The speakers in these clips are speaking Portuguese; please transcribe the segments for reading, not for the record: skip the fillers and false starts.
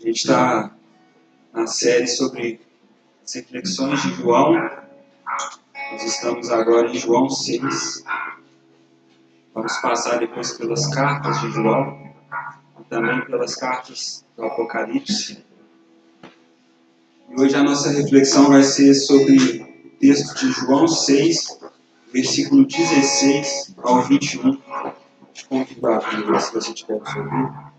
A gente está na série sobre as reflexões de João. Nós estamos agora em João 6. Vamos passar depois pelas cartas de João e também pelas cartas do Apocalipse. E hoje a nossa reflexão vai ser sobre o texto de João 6, versículo 16 ao 21. Te convido a abrir, se você tiver o seu livro.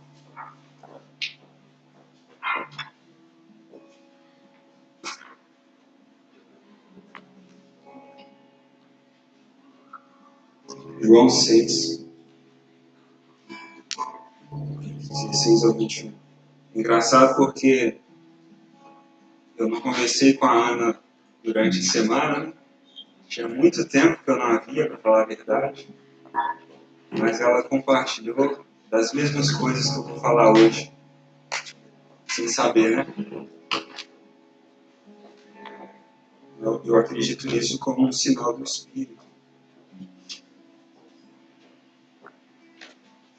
João 6, 16 ao 21. Engraçado porque eu não conversei com a Ana durante a semana. Tinha muito tempo que eu não a via, para falar a verdade. Mas ela compartilhou das mesmas coisas que eu vou falar hoje. Sem saber, né? Eu acredito nisso como um sinal do Espírito.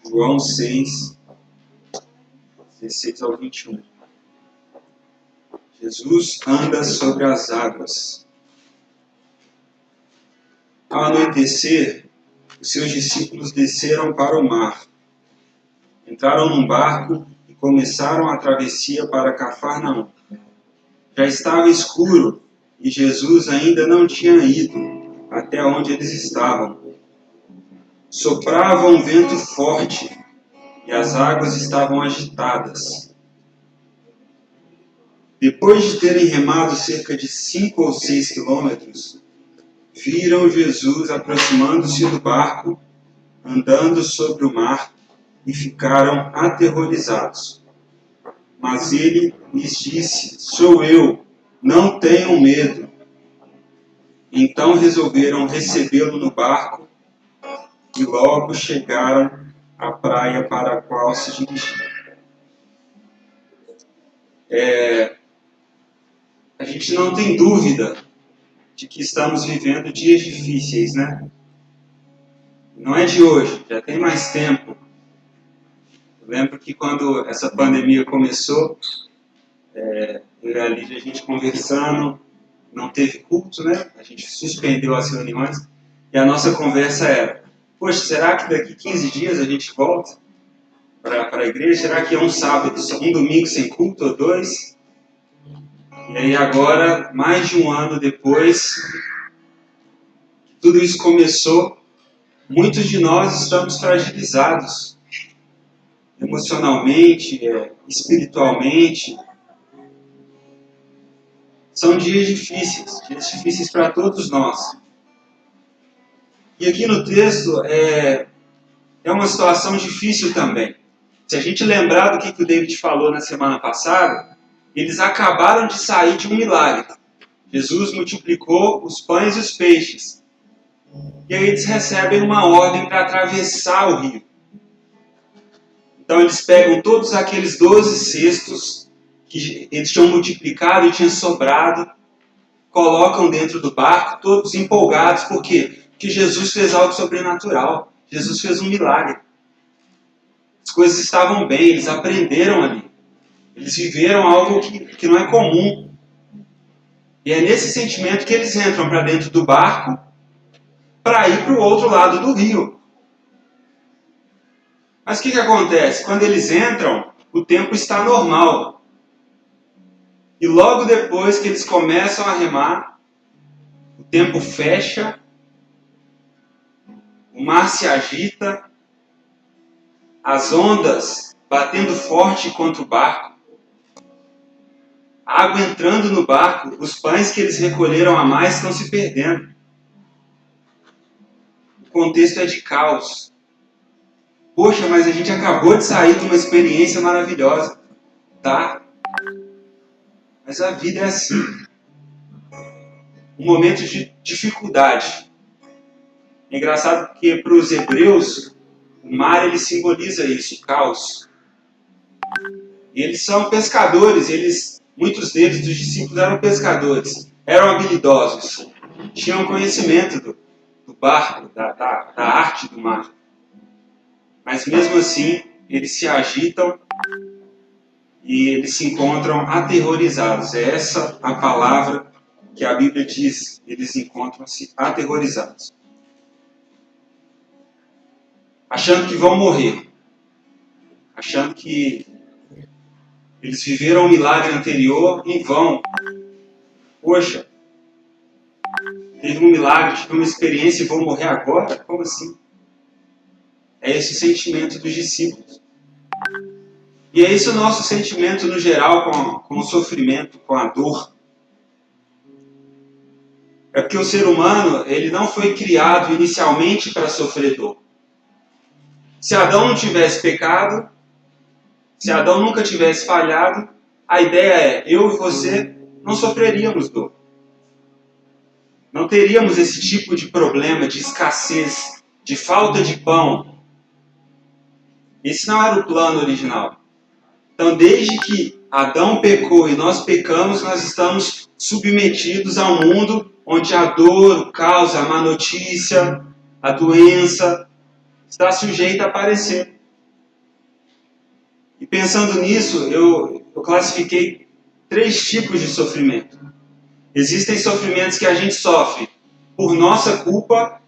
João 6, 16 ao 21. Jesus anda sobre as águas. Ao anoitecer, os seus discípulos desceram para o mar. Entraram num barco e começaram a travessia para Cafarnaum. Já estava escuro e Jesus ainda não tinha ido até onde eles estavam. Soprava um vento forte e as águas estavam agitadas. Depois de terem remado cerca de 5 ou 6 quilômetros, viram Jesus aproximando-se do barco, andando sobre o mar, e ficaram aterrorizados. Mas ele lhes disse: "Sou eu, não tenham medo." Então resolveram recebê-lo no barco e logo chegaram à praia para a qual se dirigiam. A gente não tem dúvida de que estamos vivendo dias difíceis, né? Não é de hoje, já tem mais tempo. Eu lembro que quando essa pandemia começou, eu e a Lídia, a gente conversando, não teve culto, né? A gente suspendeu as reuniões e a nossa conversa era: poxa, será que daqui 15 dias a gente volta para a igreja? Será que é um sábado, um domingo sem culto ou 2? E aí agora, mais de um ano depois, tudo isso começou, muitos de nós estamos fragilizados emocionalmente, espiritualmente. São dias difíceis para todos nós. E aqui no texto é uma situação difícil também. Se a gente lembrar do que o David falou na semana passada, eles acabaram de sair de um milagre. Jesus multiplicou os pães e os peixes. E aí eles recebem uma ordem para atravessar o rio. Então eles pegam todos aqueles 12 cestos que eles tinham multiplicado e tinham sobrado, colocam dentro do barco, todos empolgados. Por quê? Porque Jesus fez algo sobrenatural. Jesus fez um milagre. As coisas estavam bem, eles aprenderam ali. Eles viveram algo que não é comum. E é nesse sentimento que eles entram para dentro do barco para ir para o outro lado do rio. Mas o que acontece? Quando eles entram, o tempo está normal. E logo depois que eles começam a remar, o tempo fecha, o mar se agita, as ondas batendo forte contra o barco, a água entrando no barco, os pães que eles recolheram a mais estão se perdendo. O contexto é de caos. Poxa, mas a gente acabou de sair de uma experiência maravilhosa. Tá? Mas a vida é assim. Um momento de dificuldade. É engraçado porque para os hebreus, o mar ele simboliza isso, o caos. E eles são pescadores, muitos deles, dos discípulos, eram pescadores, eram habilidosos, tinham conhecimento do barco, da arte do mar. Mas mesmo assim, eles se agitam e eles se encontram aterrorizados. É essa a palavra que a Bíblia diz. Eles encontram-se aterrorizados, achando que vão morrer, achando que eles viveram um milagre anterior em vão. Poxa, teve um milagre, tive uma experiência e vou morrer agora? Como assim? É esse o sentimento dos discípulos. E é esse o nosso sentimento no geral com o sofrimento, com a dor. É porque o ser humano, ele não foi criado inicialmente para sofrer dor. Se Adão não tivesse pecado, se Adão nunca tivesse falhado, a ideia é, eu e você não sofreríamos dor. Não teríamos esse tipo de problema, de escassez, de falta de pão. Esse não era o plano original. Então, desde que Adão pecou e nós pecamos, nós estamos submetidos a um mundo onde a dor, o caos, a má notícia, a doença está sujeita a aparecer. E pensando nisso, eu classifiquei 3 tipos de sofrimento. Existem sofrimentos que a gente sofre por nossa culpa,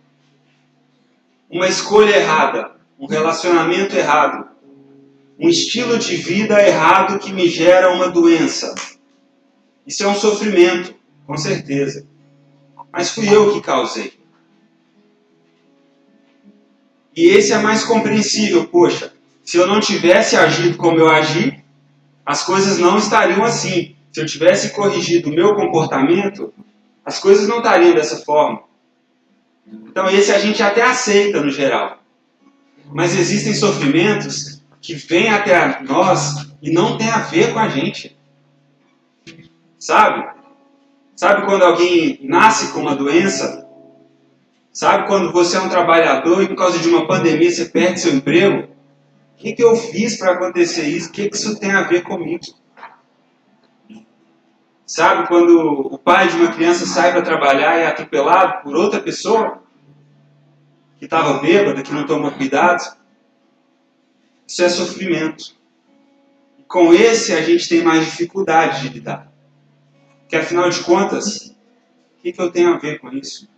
uma escolha errada, um relacionamento errado, um estilo de vida errado que me gera uma doença. Isso é um sofrimento, com certeza. Mas fui eu que causei. E esse é mais compreensível. Poxa, se eu não tivesse agido como eu agi, as coisas não estariam assim. Se eu tivesse corrigido o meu comportamento, as coisas não estariam dessa forma. Então esse a gente até aceita no geral. Mas existem sofrimentos que vêm até nós e não tem a ver com a gente. Sabe? Sabe quando alguém nasce com uma doença? Sabe quando você é um trabalhador e por causa de uma pandemia você perde seu emprego? O que eu fiz para acontecer isso? O que isso tem a ver comigo? Sabe quando o pai de uma criança sai para trabalhar e é atropelado por outra pessoa que estava bêbada, que não tomou cuidado? Isso é sofrimento. Com esse a gente tem mais dificuldade de lidar. Porque afinal de contas, o que eu tenho a ver com isso?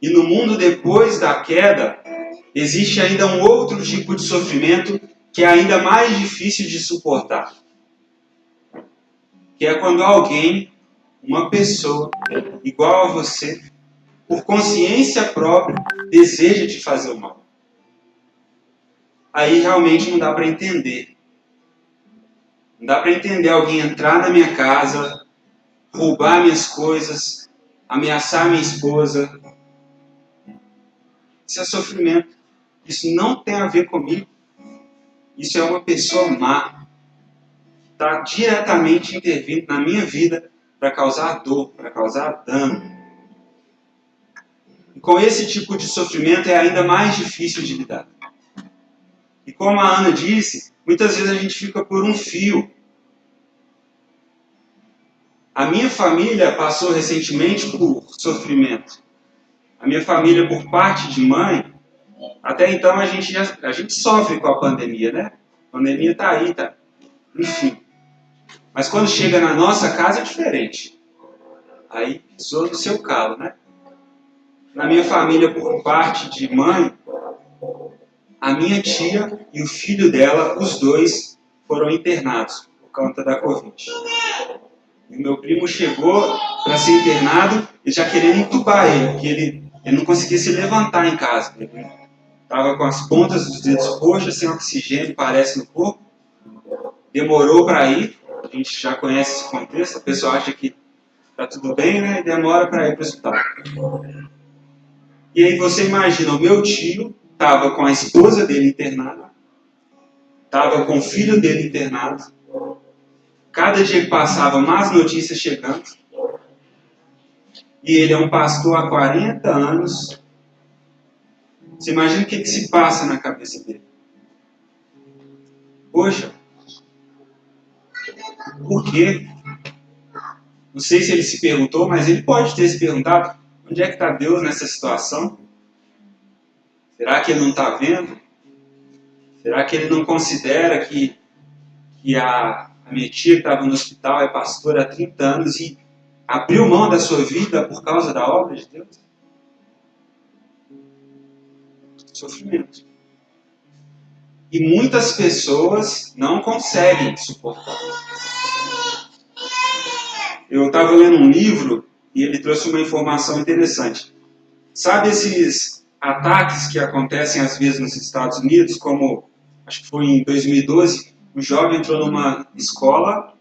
E no mundo depois da queda, existe ainda um outro tipo de sofrimento que é ainda mais difícil de suportar. Que é quando alguém, uma pessoa, igual a você, por consciência própria, deseja te fazer o mal. Aí realmente não dá para entender. Não dá para entender alguém entrar na minha casa, roubar minhas coisas, ameaçar minha esposa. Isso é sofrimento. Isso não tem a ver comigo. Isso é uma pessoa má. Está diretamente intervindo na minha vida para causar dor, para causar dano. E com esse tipo de sofrimento é ainda mais difícil de lidar. E como a Ana disse, muitas vezes a gente fica por um fio. A minha família passou recentemente por sofrimento. A minha família, por parte de mãe, até então a gente sofre com a pandemia, né? A pandemia está aí, tá? Enfim. Mas quando chega na nossa casa é diferente. Aí pisou no seu calo, né? Na minha família, por parte de mãe, a minha tia e o filho dela, os dois, foram internados por conta da Covid. E o meu primo chegou para ser internado e já querendo entubar ele, porque ele não conseguia se levantar em casa. Ele estava com as pontas dos dedos roxas, sem oxigênio, parece, no corpo. Demorou para ir, a gente já conhece esse contexto, a pessoa acha que está tudo bem, né? E demora para ir para o hospital. E aí você imagina, o meu tio estava com a esposa dele internada, estava com o filho dele internado, cada dia que passava, más notícias chegando, e ele é um pastor há 40 anos. Você imagina o que se passa na cabeça dele? Poxa, por quê? Não sei se ele se perguntou, mas ele pode ter se perguntado, onde é que está Deus nessa situação? Será que ele não está vendo? Será que ele não considera que que a minha tia, que estava no hospital, é pastora há 30 anos e abriu mão da sua vida por causa da obra de Deus? Sofrimento. E muitas pessoas não conseguem suportar. Eu estava lendo um livro e ele trouxe uma informação interessante. Sabe esses ataques que acontecem às vezes nos Estados Unidos, como acho que foi em 2012, um jovem entrou numa escola,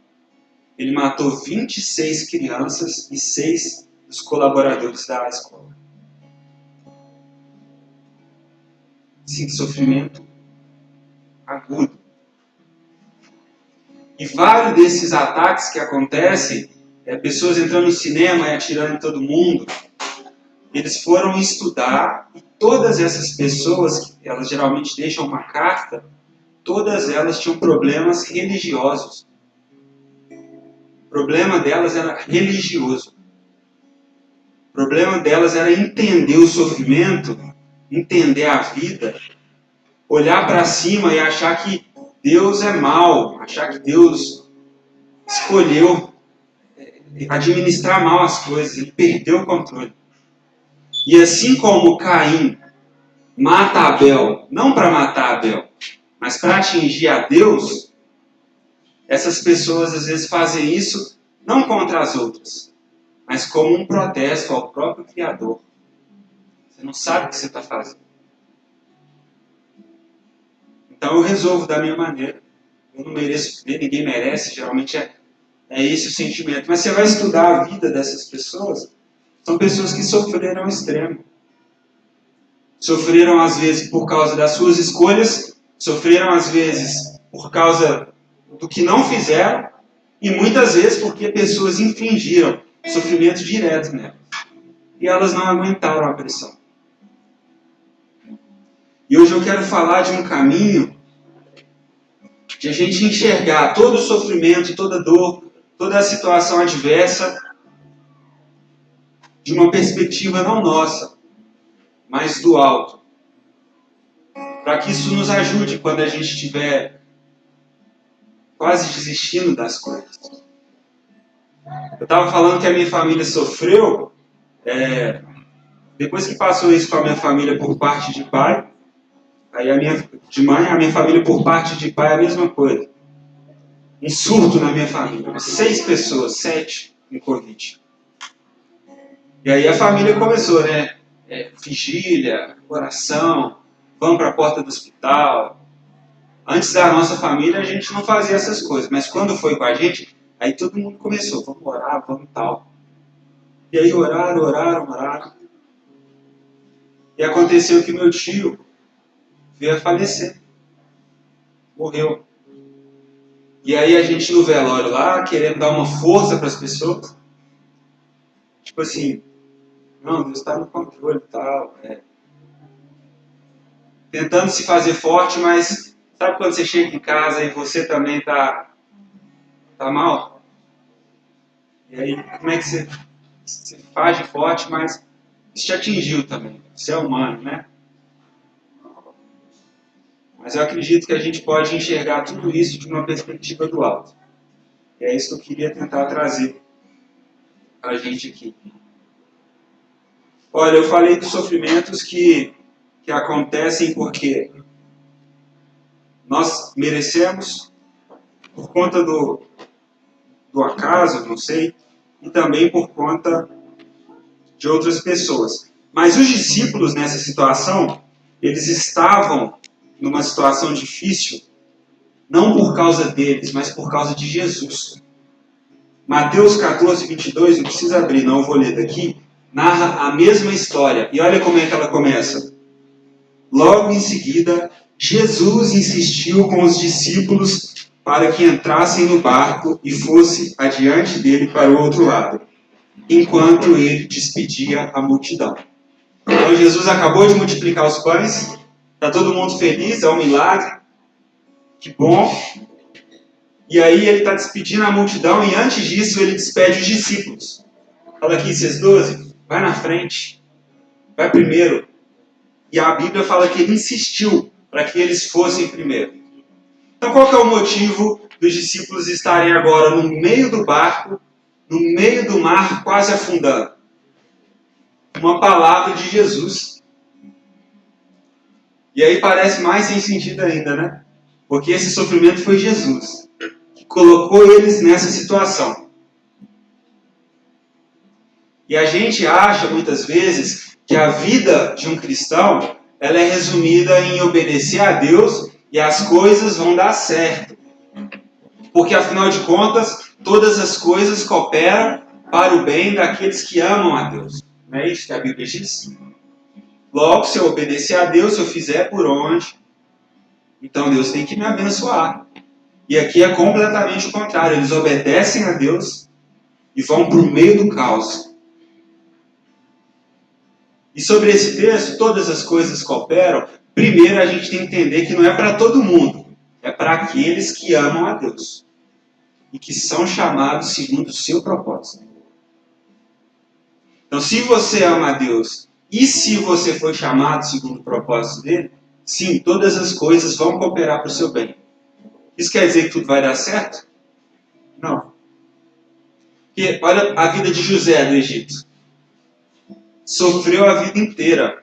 ele matou 26 crianças e 6 dos colaboradores da escola. Sim, sofrimento agudo. E vários desses ataques que acontecem, pessoas entrando no cinema e atirando em todo mundo, eles foram estudar e todas essas pessoas, elas geralmente deixam uma carta, todas elas tinham problemas religiosos. O problema delas era religioso. O problema delas era entender o sofrimento, entender a vida, olhar para cima e achar que Deus é mau, achar que Deus escolheu administrar mal as coisas, ele perdeu o controle. E assim como Caim mata Abel, não para matar Abel, mas para atingir a Deus, essas pessoas às vezes fazem isso não contra as outras, mas como um protesto ao próprio Criador. Você não sabe o que você está fazendo. Então eu resolvo da minha maneira. Eu não mereço ver, ninguém merece, geralmente é esse o sentimento. Mas você vai estudar a vida dessas pessoas, são pessoas que sofreram ao extremo. Sofreram às vezes por causa das suas escolhas, sofreram às vezes por causa do que não fizeram, e muitas vezes porque pessoas infligiram sofrimento direto nelas. E elas não aguentaram a pressão. E hoje eu quero falar de um caminho de a gente enxergar todo o sofrimento, toda dor, toda a situação adversa de uma perspectiva não nossa, mas do alto. Para que isso nos ajude quando a gente estiver quase desistindo das coisas. Eu estava falando que a minha família sofreu, depois que passou isso com a minha família por parte de pai, aí de mãe, a minha família por parte de pai é a mesma coisa. Um surto na minha família, 6 pessoas, 7 com Covid. E aí a família começou, né? Vigília, oração, vamos para a porta do hospital. Antes da nossa família a gente não fazia essas coisas, mas quando foi com a gente, aí todo mundo começou, vamos orar, vamos tal. E aí oraram. E aconteceu que meu tio veio a falecer. Morreu. E aí a gente no velório lá, querendo dar uma força para as pessoas. Tipo assim, não, Deus está no controle e tal. Tentando se fazer forte, mas sabe quando você chega em casa e você também tá mal? E aí, como é que você faz de forte, mas isso te atingiu também. Você é humano, né? Mas eu acredito que a gente pode enxergar tudo isso de uma perspectiva do alto. E é isso que eu queria tentar trazer para a gente aqui. Olha, eu falei dos sofrimentos que acontecem porque nós merecemos, por conta do acaso, não sei, e também por conta de outras pessoas. Mas os discípulos nessa situação, eles estavam numa situação difícil, não por causa deles, mas por causa de Jesus. Mateus 14, 22, não precisa abrir, não, eu vou ler daqui, narra a mesma história. E olha como é que ela começa. Logo em seguida, Jesus insistiu com os discípulos para que entrassem no barco e fosse adiante dele para o outro lado, enquanto ele despedia a multidão. Então Jesus acabou de multiplicar os pães, está todo mundo feliz, é um milagre, que bom. E aí ele está despedindo a multidão e antes disso ele despede os discípulos. Fala aqui, vocês 12, vai na frente, vai primeiro. E a Bíblia fala que ele insistiu para que eles fossem primeiro. Então qual que é o motivo dos discípulos estarem agora no meio do barco, no meio do mar, quase afundando. Uma palavra de Jesus. E aí parece mais sem sentido ainda, né? Porque esse sofrimento foi Jesus que colocou eles nessa situação. E a gente acha muitas vezes que a vida de um cristão ela é resumida em obedecer a Deus e as coisas vão dar certo. Porque afinal de contas, todas as coisas cooperam para o bem daqueles que amam a Deus. Não é isso que a Bíblia diz? Logo, se eu obedecer a Deus, se eu fizer por onde, então Deus tem que me abençoar. E aqui é completamente o contrário. Eles obedecem a Deus e vão para o meio do caos. E sobre esse texto, todas as coisas cooperam. Primeiro, a gente tem que entender que não é para todo mundo. É para aqueles que amam a Deus. E que são chamados segundo o seu propósito. Então, se você ama a Deus e se você foi chamado segundo o propósito dele, sim, todas as coisas vão cooperar para o seu bem. Isso quer dizer que tudo vai dar certo? Não. Porque olha a vida de José do Egito. Sofreu a vida inteira.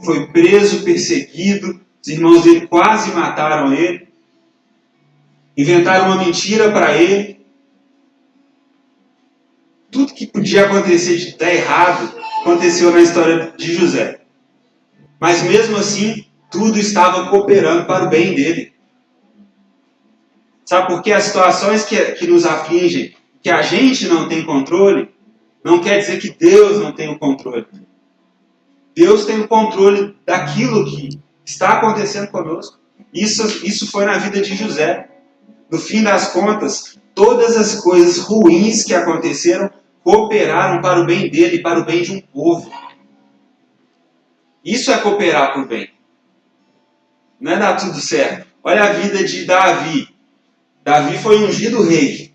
Foi preso, perseguido. Os irmãos dele quase mataram ele. Inventaram uma mentira para ele. Tudo que podia acontecer de dar errado aconteceu na história de José. Mas mesmo assim, tudo estava cooperando para o bem dele. Sabe por quê? As situações que nos afligem, que a gente não tem controle, não quer dizer que Deus não tem o controle. Deus tem o controle daquilo que está acontecendo conosco. Isso foi na vida de José. No fim das contas, todas as coisas ruins que aconteceram cooperaram para o bem dele e para o bem de um povo. Isso é cooperar para o bem. Não é dar tudo certo. Olha a vida de Davi. Davi foi ungido rei.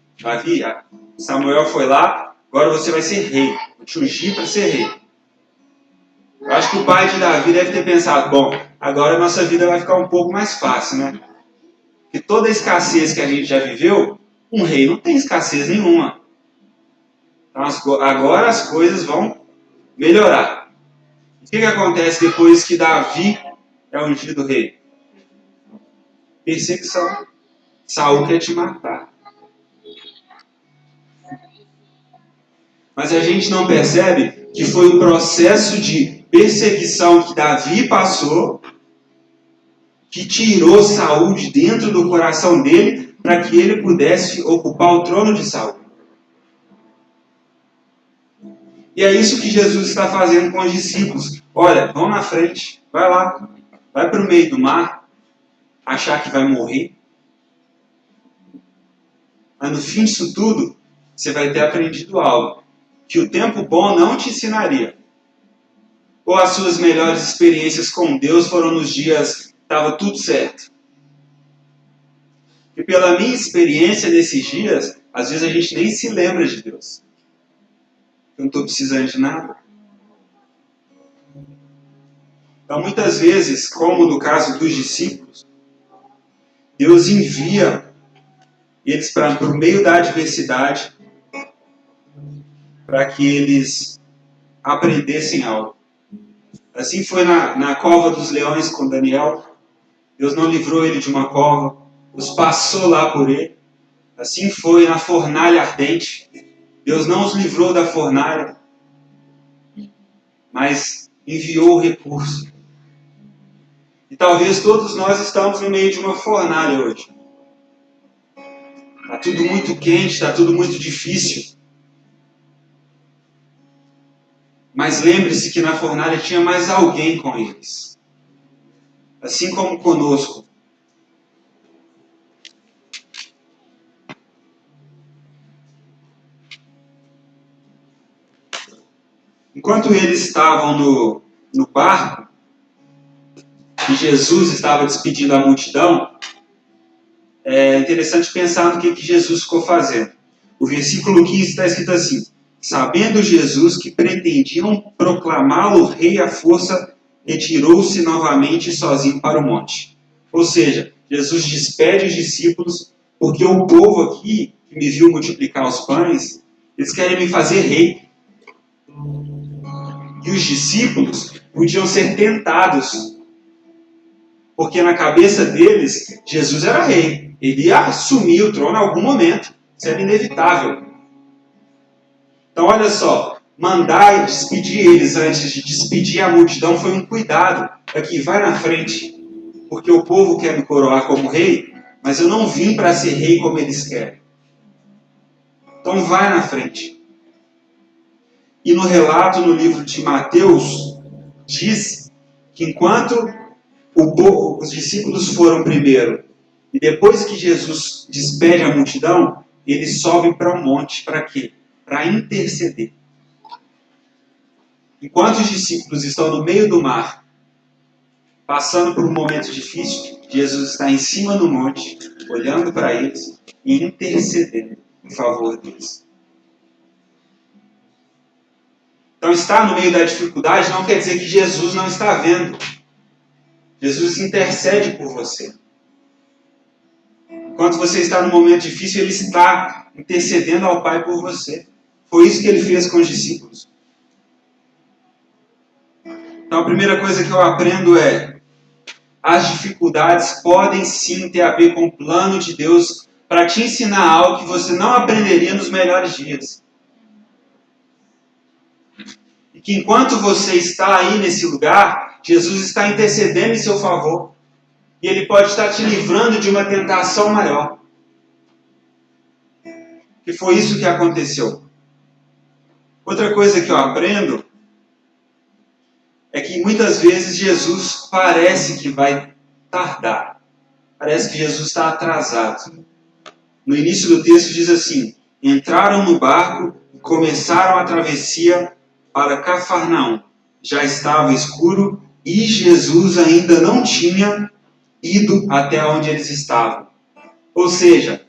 Samuel foi lá, agora você vai ser rei. Vou te ungir para ser rei. Eu acho que o pai de Davi deve ter pensado, bom, agora a nossa vida vai ficar um pouco mais fácil, né? Porque toda a escassez que a gente já viveu, um rei não tem escassez nenhuma. Então agora as coisas vão melhorar. O que acontece depois que Davi é ungido rei? Perseguição. Saul quer te matar. Mas a gente não percebe que foi o processo de perseguição que Davi passou que tirou Saul de dentro do coração dele para que ele pudesse ocupar o trono de Saul. E é isso que Jesus está fazendo com os discípulos. Olha, vão na frente, vai lá, vai para o meio do mar, achar que vai morrer. Mas no fim disso tudo, você vai ter aprendido algo que o tempo bom não te ensinaria. Ou as suas melhores experiências com Deus foram nos dias que estava tudo certo. E pela minha experiência nesses dias, às vezes a gente nem se lembra de Deus. Eu não estou precisando de nada. Então muitas vezes, como no caso dos discípulos, Deus envia eles para o meio da adversidade para que eles aprendessem algo. Assim foi na cova dos leões com Daniel. Deus não livrou ele de uma cova. Deus passou lá por ele. Assim foi na fornalha ardente. Deus não os livrou da fornalha, mas enviou o recurso. E talvez todos nós estamos no meio de uma fornalha hoje. Está tudo muito quente, está tudo muito difícil. Mas lembre-se que na fornalha tinha mais alguém com eles. Assim como conosco. Enquanto eles estavam no barco, e Jesus estava despedindo a multidão, é interessante pensar no que Jesus ficou fazendo. O versículo 15 está escrito assim: sabendo Jesus que pretendiam proclamá-lo rei à força, retirou-se novamente sozinho para o monte. Ou seja, Jesus despede os discípulos Porque o povo aqui, que me viu multiplicar os pães, eles querem me fazer rei. E os discípulos podiam ser tentados, porque na cabeça deles, Jesus era rei. Ele ia assumir o trono em algum momento. Isso era inevitável. Então, olha só, mandar e despedir eles antes de despedir a multidão foi um cuidado. Aqui, vai na frente, porque o povo quer me coroar como rei, mas eu não vim para ser rei como eles querem. Então, vai na frente. E no relato no livro de Mateus, diz que enquanto os discípulos foram primeiro, e depois que Jesus despede a multidão, ele sobe para um monte. Para quê? Para interceder. Enquanto os discípulos estão no meio do mar, passando por um momento difícil, Jesus está em cima do monte, olhando para eles e intercedendo em favor deles. Então, estar no meio da dificuldade não quer dizer que Jesus não está vendo. Jesus intercede por você. Enquanto você está num momento difícil, ele está intercedendo ao Pai por você. Foi isso que ele fez com os discípulos. Então, a primeira coisa que eu aprendo é: as dificuldades podem sim ter a ver com o plano de Deus para te ensinar algo que você não aprenderia nos melhores dias. E que enquanto você está aí nesse lugar, Jesus está intercedendo em seu favor. E Ele pode estar te livrando de uma tentação maior. E foi isso que aconteceu. Outra coisa que eu aprendo é que muitas vezes Jesus parece que vai tardar. Parece que Jesus está atrasado. No início do texto diz assim: entraram no barco e começaram a travessia para Cafarnaum. Já estava escuro e Jesus ainda não tinha ido até onde eles estavam. Ou seja,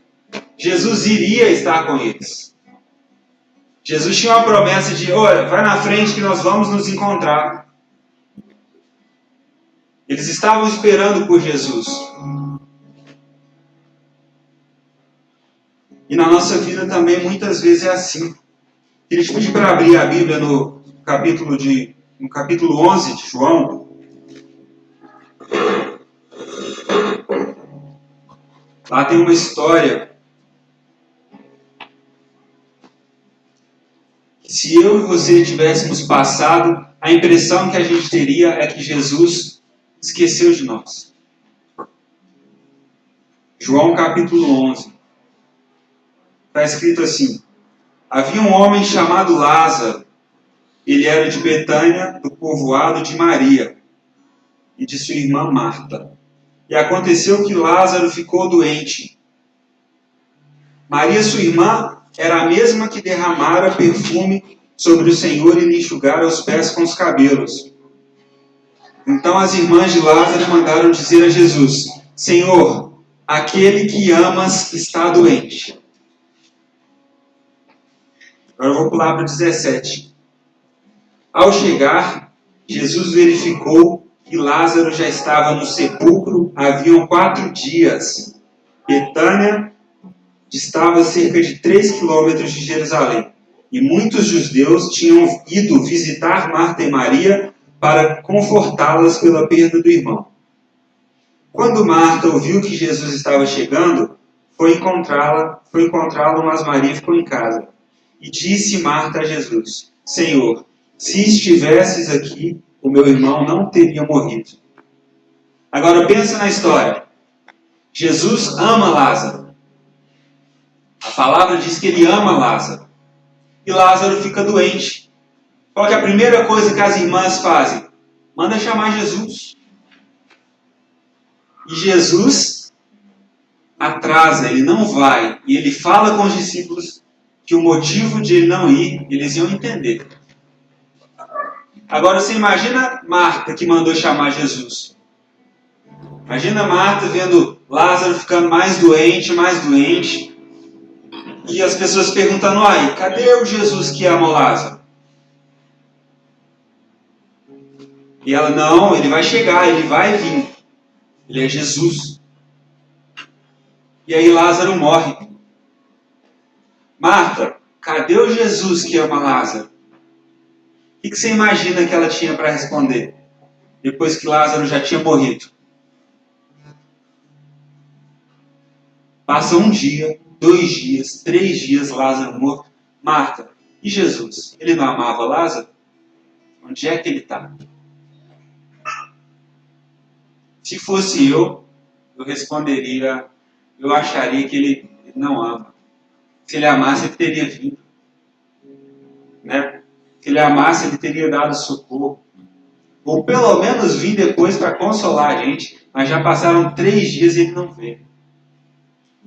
Jesus iria estar com eles. Jesus tinha uma promessa de: olha, vai na frente que nós vamos nos encontrar. Eles estavam esperando por Jesus. E na nossa vida também muitas vezes é assim. Queria te pedir para abrir a Bíblia no capítulo 11 de João. Lá tem uma história que, se eu e você tivéssemos passado, a impressão que a gente teria é que Jesus esqueceu de nós. João capítulo 11. Está escrito assim: havia um homem chamado Lázaro. Ele era de Betânia, do povoado de Maria e de sua irmã Marta. E aconteceu que Lázaro ficou doente. Maria, sua irmã, era a mesma que derramara perfume sobre o Senhor e lhe enxugara os pés com os cabelos. Então as irmãs de Lázaro mandaram dizer a Jesus: Senhor, aquele que amas está doente. Agora eu vou pular para o 17. Ao chegar, Jesus verificou que Lázaro já estava no sepulcro haviam 4 dias. Betânia estava a cerca de 3 quilômetros de Jerusalém. E muitos judeus tinham ido visitar Marta e Maria para confortá-las pela perda do irmão. Quando Marta ouviu que Jesus estava chegando, foi encontrá-lo, mas Maria ficou em casa. E disse Marta a Jesus: Senhor, se estivesses aqui, o meu irmão não teria morrido. Agora pensa na história. Jesus ama Lázaro. A palavra diz que ele ama Lázaro. E Lázaro fica doente. Qual que é a primeira coisa que as irmãs fazem? Manda chamar Jesus. E Jesus atrasa, ele não vai. E ele fala com os discípulos que o motivo de ele não ir, eles iam entender. Agora você imagina Marta que mandou chamar Jesus. Imagina Marta vendo Lázaro ficando mais doente. E as pessoas perguntando: ai, cadê o Jesus que ama o Lázaro? E ela: não, ele vai chegar, ele vai vir. Ele é Jesus. E aí Lázaro morre. Marta, cadê o Jesus que ama Lázaro? O que você imagina que ela tinha para responder? Depois que Lázaro já tinha morrido. Passa um dia, 2 dias, 3 dias, Lázaro morto. Marta, e Jesus? Ele não amava Lázaro? Onde é que ele está? Se fosse eu responderia, eu acharia que ele não ama. Se ele amasse, ele teria vindo. Né? Se ele amasse, ele teria dado socorro. Ou pelo menos vir depois para consolar a gente. Mas já passaram 3 dias e ele não veio.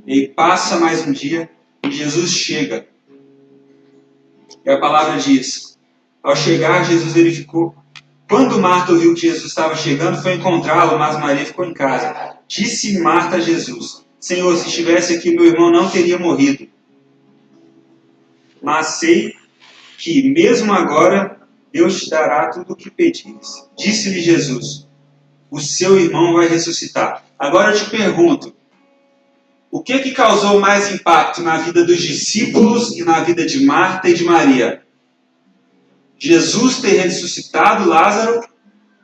E passa mais um dia e Jesus chega. E a palavra diz, ao chegar, Jesus verificou. Quando Marta ouviu que Jesus estava chegando, foi encontrá-lo, mas Maria ficou em casa. Disse Marta a Jesus, Senhor, se estivesse aqui, meu irmão não teria morrido. Mas sei que, mesmo agora, Deus te dará tudo o que pedires. Disse-lhe Jesus, o seu irmão vai ressuscitar. Agora eu te pergunto, o que causou mais impacto na vida dos discípulos e na vida de Marta e de Maria? Jesus ter ressuscitado Lázaro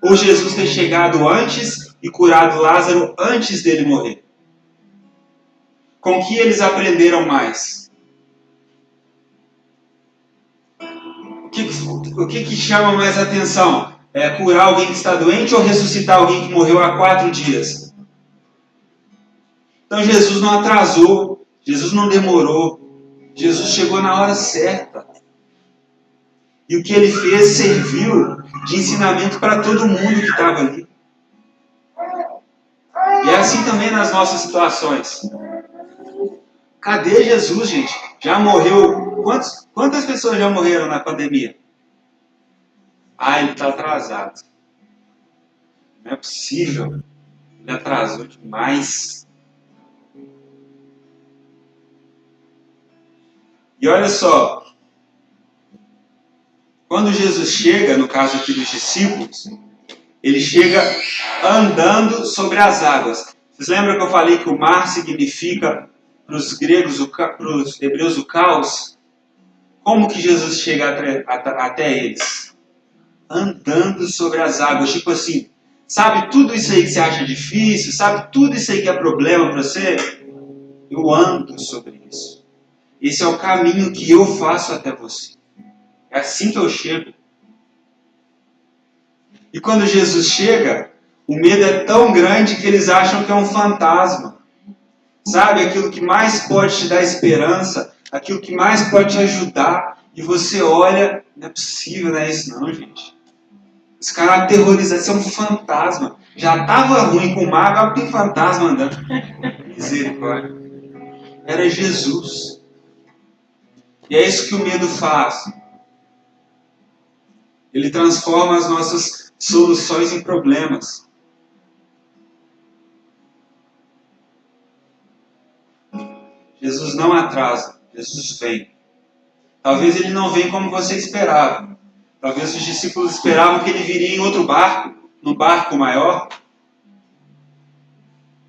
ou Jesus ter chegado antes e curado Lázaro antes dele morrer? Com que eles aprenderam mais? O que chama mais atenção? É curar alguém que está doente ou ressuscitar alguém que morreu há 4 dias? Então Jesus não atrasou, Jesus não demorou, Jesus chegou na hora certa. E o que ele fez serviu de ensinamento para todo mundo que estava ali. E é assim também nas nossas situações. Cadê Jesus, gente? Já morreu? Quantas pessoas já morreram na pandemia? Ah, ele está atrasado. Não é possível. Ele atrasou demais. E olha só. Quando Jesus chega, no caso aqui dos discípulos, ele chega andando sobre as águas. Vocês lembram que eu falei que o mar significa, para os gregos, para os hebreus, o caos? Como que Jesus chega até eles? Andando sobre as águas. Tipo assim, sabe tudo isso aí que você acha difícil? Sabe tudo isso aí que é problema para você? Eu ando sobre isso. Esse é o caminho que eu faço até você. É assim que eu chego. E quando Jesus chega, o medo é tão grande que eles acham que é um fantasma. Sabe, aquilo que mais pode te dar esperança, aquilo que mais pode te ajudar, e você olha, não é possível, não é isso não, gente. Os caras aterrorizam, isso é um fantasma. Já estava ruim com o mar, agora tem fantasma andando. Misericórdia. Era Jesus. E é isso que o medo faz. Ele transforma as nossas soluções em problemas. Jesus não atrasa, Jesus vem. Talvez ele não venha como você esperava. Talvez os discípulos esperavam que ele viria em outro barco, num barco maior.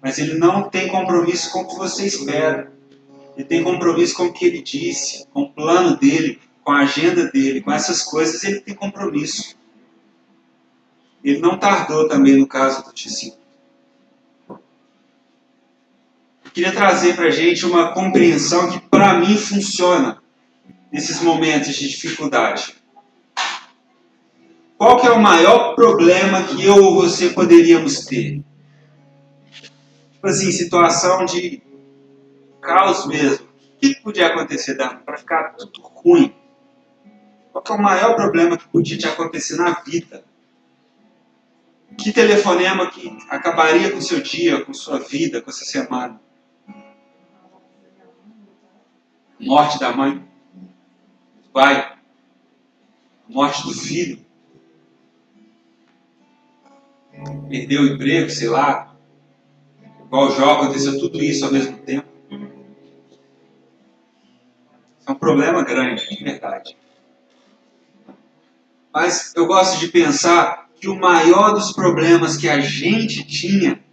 Mas ele não tem compromisso com o que você espera. Ele tem compromisso com o que ele disse, com o plano dele, com a agenda dele, com essas coisas ele tem compromisso. Ele não tardou também no caso do discípulo. Eu queria trazer para a gente uma compreensão que para mim funciona nesses momentos de dificuldade. Qual que é o maior problema que eu ou você poderíamos ter? Tipo assim, situação de caos mesmo. O que podia acontecer para ficar tudo ruim? Qual que é o maior problema que podia te acontecer na vida? Que telefonema que acabaria com o seu dia, com sua vida, com essa semana? Morte da mãe, do pai, morte do filho, perdeu o emprego, sei lá. Igual o Jó, aconteceu tudo isso ao mesmo tempo. É um problema grande, de verdade. Mas eu gosto de pensar que o maior dos problemas que a gente tinha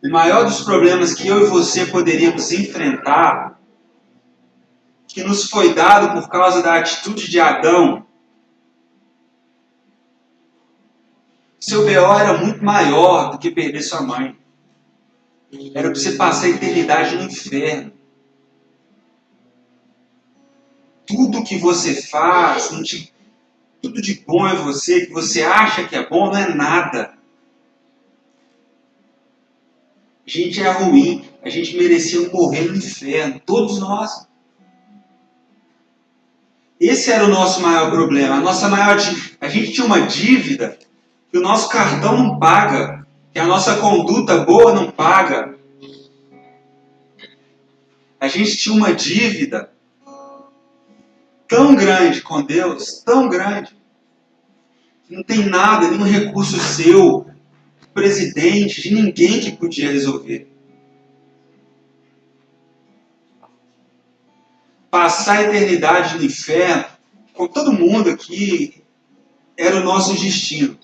O maior dos problemas que eu e você poderíamos enfrentar, que nos foi dado por causa da atitude de Adão, seu BO era muito maior do que perder sua mãe. Era para você passar a eternidade no inferno. Tudo que você faz, tudo de bom é você, que você acha que é bom, não é nada. A gente é ruim, a gente merecia morrer no inferno, todos nós. Esse era o nosso maior problema. A gente tinha uma dívida que o nosso cartão não paga, que a nossa conduta boa não paga. A gente tinha uma dívida tão grande com Deus, tão grande, que não tem nada, nenhum recurso seu, do presidente, de ninguém que podia resolver. Passar a eternidade no inferno, com todo mundo aqui, era o nosso destino.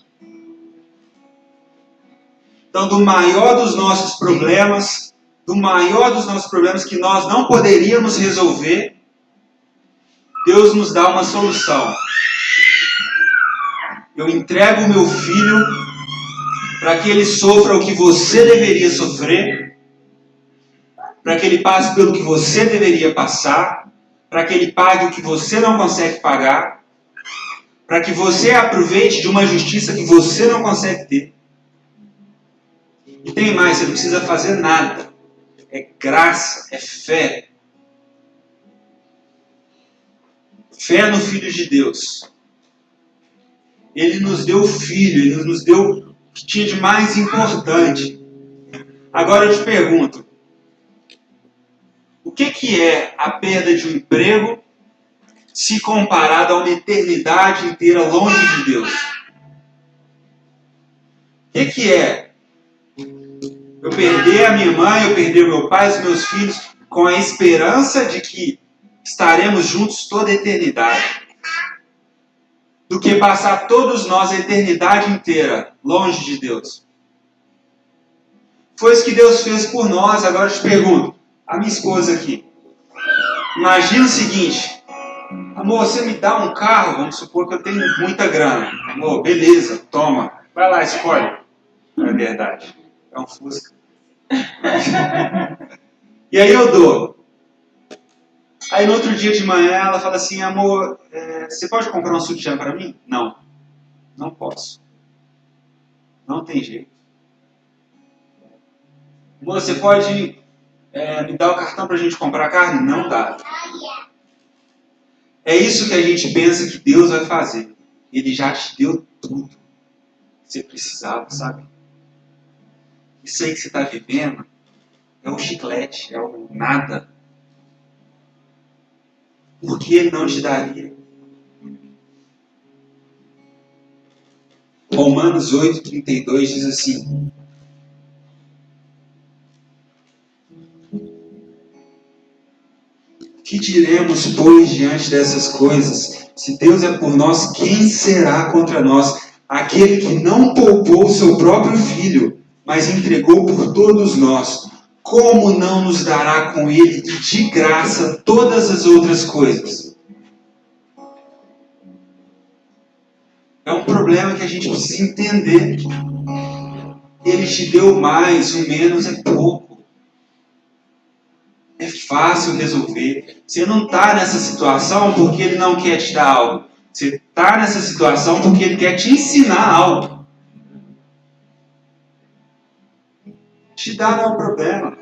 Então, do maior dos nossos problemas que nós não poderíamos resolver, Deus nos dá uma solução. Eu entrego o meu filho para que ele sofra o que você deveria sofrer, para que ele passe pelo que você deveria passar, para que ele pague o que você não consegue pagar, para que você aproveite de uma justiça que você não consegue ter. E tem mais, você não precisa fazer nada. É graça, é fé. Fé no Filho de Deus. Ele nos deu o Filho, Ele nos deu o que tinha de mais importante. Agora eu te pergunto, o que é a perda de um emprego se comparado a uma eternidade inteira longe de Deus? O que é eu perder a minha mãe, eu perder o meu pai, os meus filhos, com a esperança de que estaremos juntos toda a eternidade, do que passar todos nós a eternidade inteira longe de Deus? Foi isso que Deus fez por nós. Agora eu te pergunto, a minha esposa aqui, imagina o seguinte: amor, você me dá um carro, vamos supor que eu tenho muita grana. Amor, beleza, toma, vai lá, escolhe. Não é verdade, é um Fusca. E aí eu dou. Aí no outro dia de manhã ela fala assim: amor, você pode comprar um sutiã para mim? Não, não posso. Não tem jeito. Amor, você pode me dar o cartão para a gente comprar carne? Não dá. É isso que a gente pensa que Deus vai fazer. Ele já te deu tudo que você precisava, sabe? Isso aí que você está vivendo é o chiclete, é o nada. Por que Ele não te daria? Romanos 8,32 diz assim: que diremos, pois, diante dessas coisas? Se Deus é por nós, quem será contra nós? Aquele que não poupou o seu próprio Filho, mas entregou por todos nós, como não nos dará com Ele de graça todas as outras coisas? É um problema que a gente precisa entender. Ele te deu mais, o menos é pouco. É fácil resolver. Você não está nessa situação porque Ele não quer te dar algo. Você está nessa situação porque Ele quer te ensinar algo. Te dar não é o problema.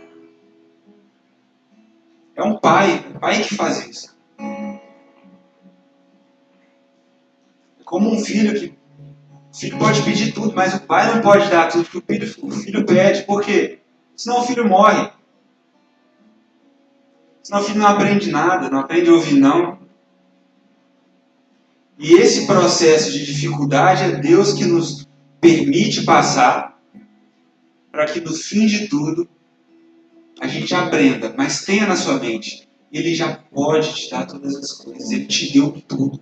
É um pai que faz isso. É como um filho que o filho pode pedir tudo, mas o pai não pode dar tudo que o filho pede. Por quê? Senão o filho morre. Senão o filho não aprende nada, não aprende a ouvir não. E esse processo de dificuldade é Deus que nos permite passar para que no fim de tudo a gente aprenda. Mas tenha na sua mente, Ele já pode te dar todas as coisas. Ele te deu tudo.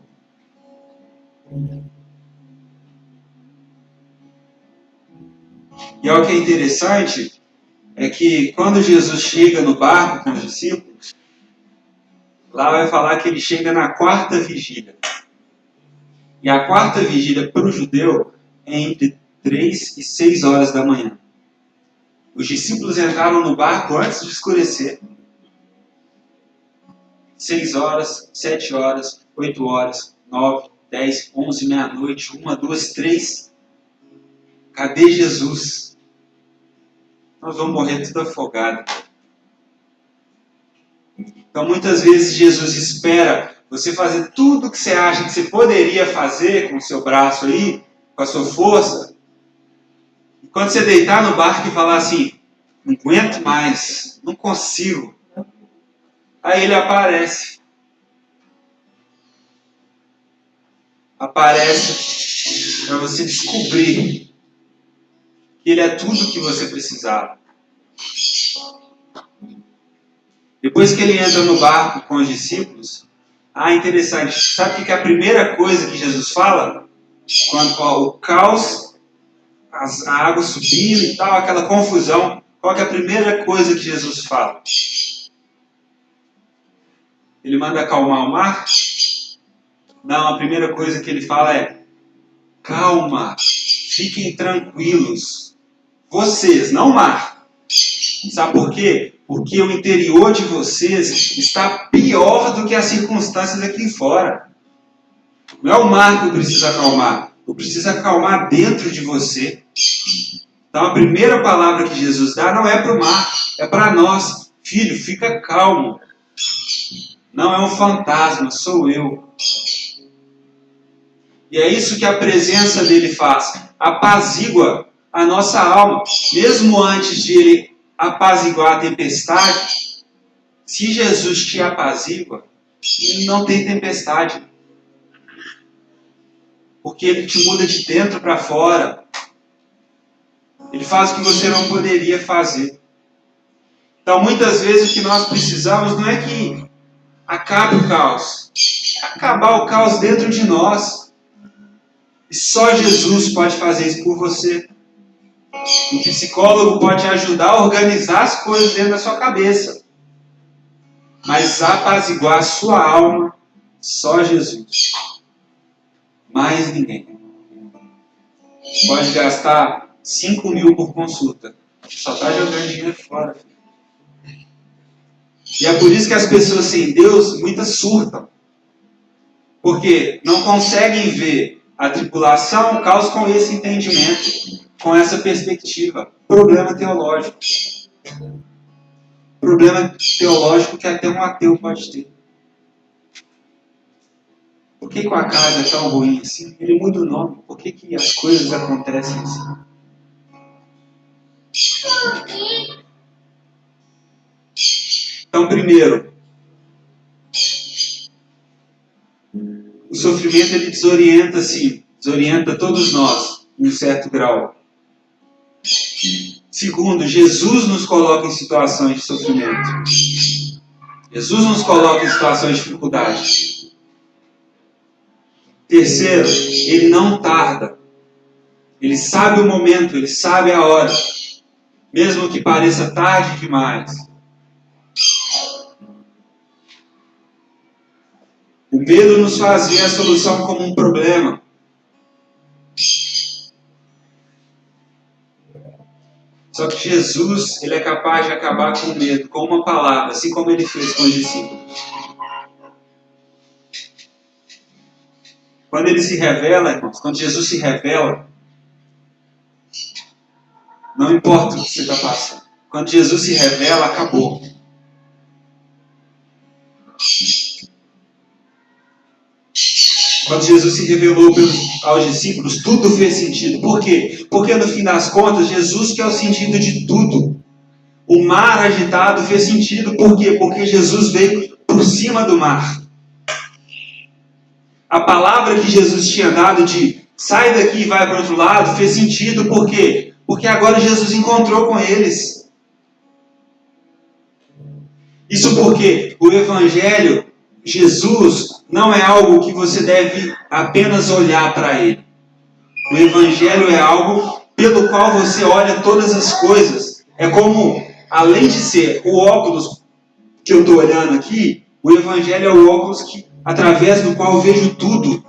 E olha o que é interessante, é que quando Jesus chega no barco com os discípulos, lá vai falar que ele chega na 4ª vigília. E a 4ª vigília para o judeu é entre 3 e 6 horas da manhã. Os discípulos entraram no barco antes de escurecer. 6 horas, 7 horas, 8 horas, 9, 10, 11, meia-noite, 1, 2, 3. Cadê Jesus? Nós vamos morrer tudo afogado. Então muitas vezes Jesus espera você fazer tudo o que você acha que você poderia fazer com o seu braço aí, com a sua força. E quando você deitar no barco e falar assim, não aguento mais, não consigo. Aí ele aparece. Aparece para você descobrir que ele é tudo o que você precisava. Depois que ele entra no barco com os discípulos, interessante, sabe o que é a primeira coisa que Jesus fala? Quando o caos, a água subindo e tal, aquela confusão, qual que é a primeira coisa que Jesus fala? Ele manda acalmar o mar? Não, a primeira coisa que ele fala é: calma, fiquem tranquilos. Vocês, não o mar. Sabe por quê? Porque o interior de vocês está pior do que as circunstâncias aqui fora. Não é o mar que eu preciso acalmar. Eu preciso acalmar dentro de você. Então a primeira palavra que Jesus dá não é para o mar, é para nós. Filho, fica calmo. Não é um fantasma, sou eu. E é isso que a presença dele faz. Apazigua a nossa alma. Mesmo antes de ele apaziguar a tempestade, se Jesus te apazigua, não tem tempestade. Porque ele te muda de dentro para fora. Ele faz o que você não poderia fazer. Então, muitas vezes, o que nós precisamos não é que acabe o caos. É acabar o caos dentro de nós. E só Jesus pode fazer isso por você. Um psicólogo pode ajudar a organizar as coisas dentro da sua cabeça. Mas apaziguar a sua alma, só Jesus. Mais ninguém. Pode gastar 5 mil por consulta. Só está jogando dinheiro fora. E é por isso que as pessoas sem Deus, muitas surtam. Porque não conseguem ver a tribulação, o caos com esse entendimento, com essa perspectiva. Problema teológico. Problema teológico que até um ateu pode ter. Por que o acaso é tão ruim assim? Ele muda o nome. Por que as coisas acontecem assim? Então, primeiro, o sofrimento ele desorienta, sim. Desorienta todos nós, em um certo grau. Segundo, Jesus nos coloca em situações de sofrimento. Jesus nos coloca em situações de dificuldade. Terceiro, ele não tarda. Ele sabe o momento, ele sabe a hora. Mesmo que pareça tarde demais. O medo nos faz ver a solução como um problema. Só que Jesus, ele é capaz de acabar com o medo, com uma palavra, assim como ele fez com os discípulos. Quando ele se revela, irmãos, quando Jesus se revela, não importa o que você está passando. Quando Jesus se revela, acabou. Quando Jesus se revelou aos discípulos, tudo fez sentido. Por quê? Porque no fim das contas, Jesus que é o sentido de tudo. O mar agitado fez sentido. Por quê? Porque Jesus veio por cima do mar. A palavra que Jesus tinha dado de sai daqui e vai para o outro lado fez sentido. Por quê? Porque agora Jesus encontrou com eles. Isso porque o Evangelho, Jesus, não é algo que você deve apenas olhar para ele. O Evangelho é algo pelo qual você olha todas as coisas. É como, além de ser o óculos que eu estou olhando aqui, o Evangelho é o óculos através do qual eu vejo tudo.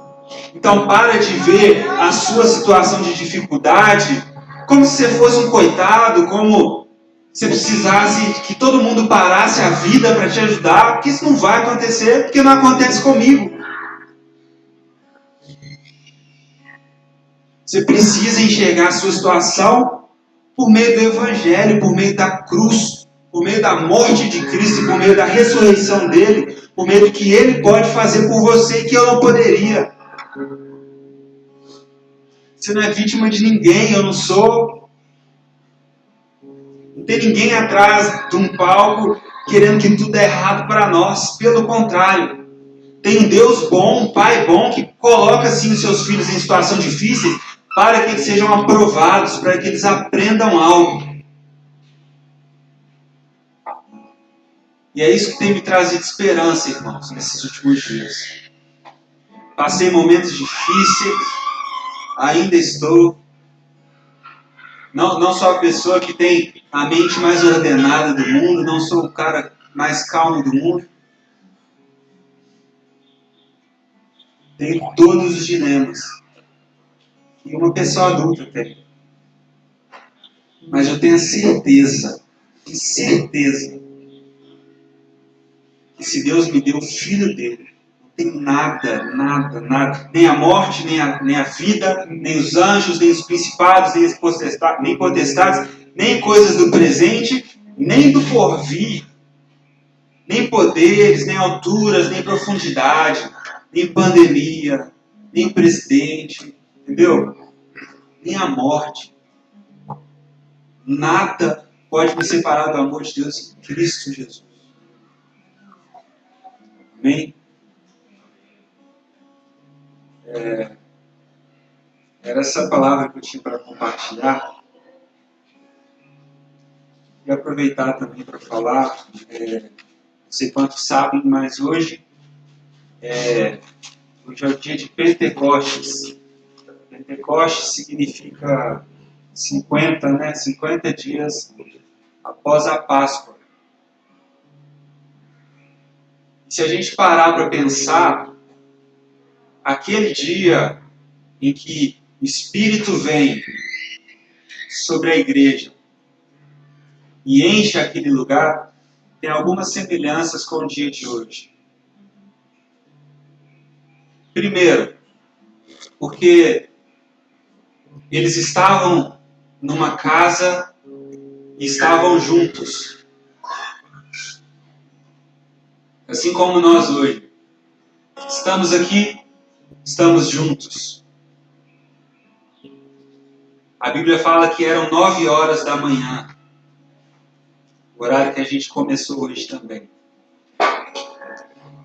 Então, para de ver a sua situação de dificuldade como se você fosse um coitado, como se precisasse que todo mundo parasse a vida para te ajudar, porque isso não vai acontecer, porque não acontece comigo. Você precisa enxergar a sua situação por meio do Evangelho, por meio da cruz, por meio da morte de Cristo, por meio da ressurreição dele, por meio do que ele pode fazer por você e que eu não poderia. Você não é vítima de ninguém, eu não sou. Não tem ninguém atrás de um palco querendo que tudo é errado para nós. Pelo contrário, tem um Deus bom, um Pai bom, que coloca sim os seus filhos em situação difícil para que eles sejam aprovados, para que eles aprendam algo. E é isso que tem me trazido esperança, irmãos, nesses últimos dias. Passei momentos difíceis, ainda estou. Não sou a pessoa que tem a mente mais ordenada do mundo, não sou o cara mais calmo do mundo. Tenho todos os dilemas que uma pessoa adulta tem. Mas eu tenho certeza, que se Deus me deu o Filho dele, não tem nada, nem a morte, nem a vida, nem os anjos, nem os principados, nem potestades, nem coisas do presente, nem do porvir, nem poderes, nem alturas, nem profundidade, nem pandemia, nem presidente, entendeu? Nem a morte. Nada pode me separar do amor de Deus em Cristo Jesus. Amém? Era essa palavra que eu tinha para compartilhar. E aproveitar também para falar, não sei quantos sabem, mas hoje é o dia de Pentecostes. Pentecostes significa 50 dias após a Páscoa. E se a gente parar para pensar, aquele dia em que o Espírito vem sobre a igreja e enche aquele lugar, tem algumas semelhanças com o dia de hoje. Primeiro, porque eles estavam numa casa e estavam juntos. Assim como nós hoje. Estamos aqui, estamos juntos. A Bíblia fala que eram 9 horas da manhã. O horário que a gente começou hoje também.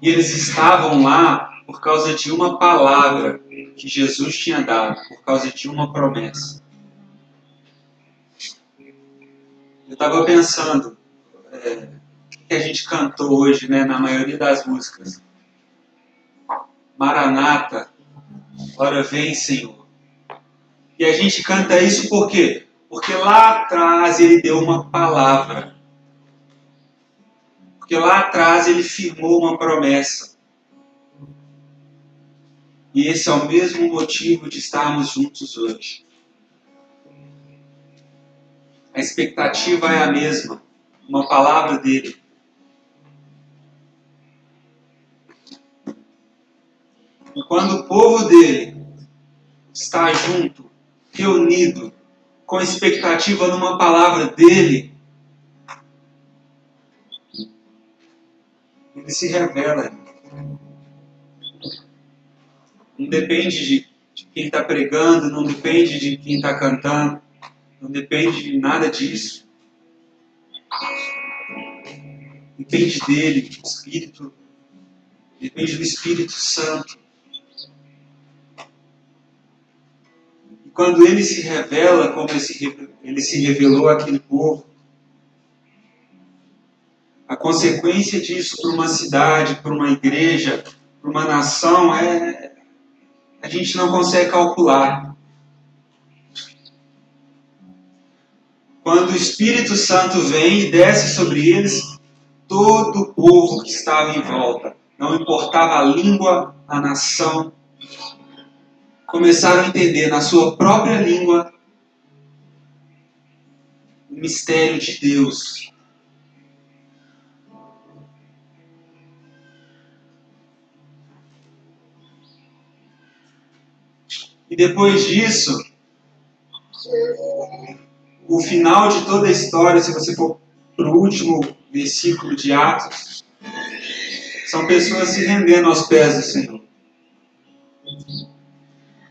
E eles estavam lá por causa de uma palavra que Jesus tinha dado, por causa de uma promessa. Eu estava pensando, o que a gente cantou hoje, né, na maioria das músicas. Maranata, ora vem, Senhor. E a gente canta isso por quê? Porque lá atrás ele deu uma palavra. Porque lá atrás ele firmou uma promessa. E esse é o mesmo motivo de estarmos juntos hoje. A expectativa é a mesma. Uma palavra dele. E quando o povo dele está junto, reunido, com expectativa numa palavra dele, ele se revela. Não depende de quem está pregando, não depende de quem está cantando, não depende de nada disso. Depende dele, do Espírito, depende do Espírito Santo. E quando ele se revela, como ele se revelou àquele povo, a consequência disso para uma cidade, para uma igreja, para uma nação, a gente não consegue calcular. Quando o Espírito Santo vem e desce sobre eles, todo o povo que estava em volta, não importava a língua, a nação, começaram a entender na sua própria língua o mistério de Deus. E depois disso, o final de toda a história, se você for para o último versículo de Atos, são pessoas se rendendo aos pés do Senhor.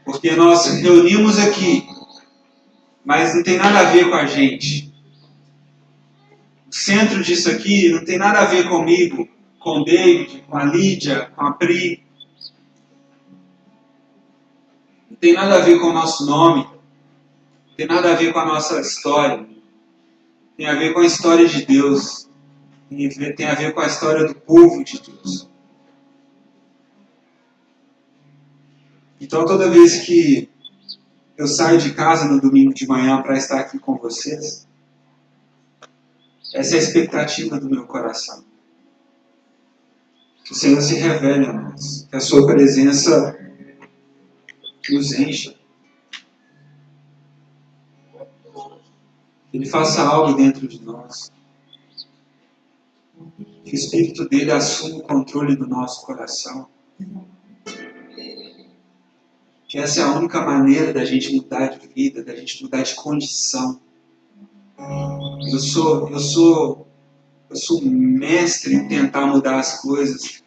Porque nós reunimos aqui, mas não tem nada a ver com a gente. O centro disso aqui não tem nada a ver comigo, com o David, com a Lídia, com a Pri. Não tem nada a ver com o nosso nome. Não tem nada a ver com a nossa história. Tem a ver com a história de Deus. Tem a ver com a história do povo de Deus. Então, toda vez que eu saio de casa no domingo de manhã para estar aqui com vocês, essa é a expectativa do meu coração. Que o Senhor se revele a nós. Que a sua presença nos encha. Que Ele faça algo dentro de nós. Que o Espírito dele assuma o controle do nosso coração. Que essa é a única maneira da gente mudar de vida, da gente mudar de condição. Eu sou mestre em tentar mudar as coisas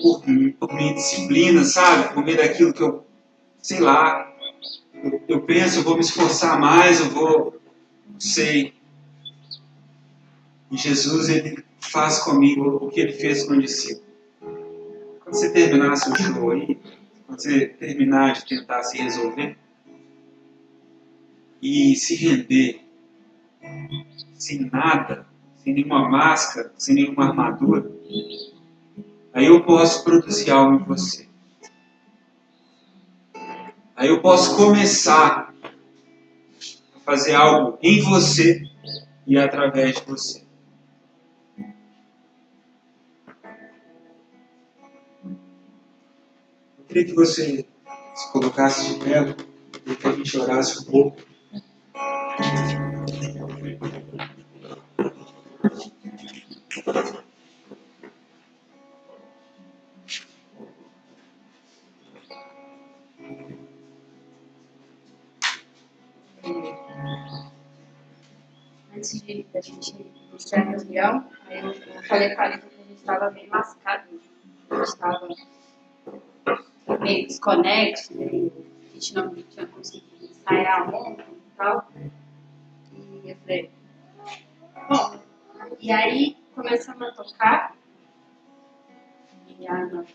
por minha disciplina, sabe? Por meio daquilo que eu, sei lá, eu penso, eu vou me esforçar mais, eu vou, não sei. E Jesus, ele faz comigo o que ele fez com o discípulo. Quando você terminar seu show aí, quando você terminar de tentar se resolver e se render, sem nada, sem nenhuma máscara, sem nenhuma armadura, aí eu posso produzir algo em você. Aí eu posso começar a fazer algo em você e através de você. Eu queria que você se colocasse de pé e que a gente orasse um pouco. Antes da gente iniciar a reunião, eu falei com a Anitta que a gente estava meio lascado. A gente estava meio desconexo, né? A gente não tinha conseguido ensaiar ontem e tal. E eu falei, bom, e aí começamos a tocar e a Ana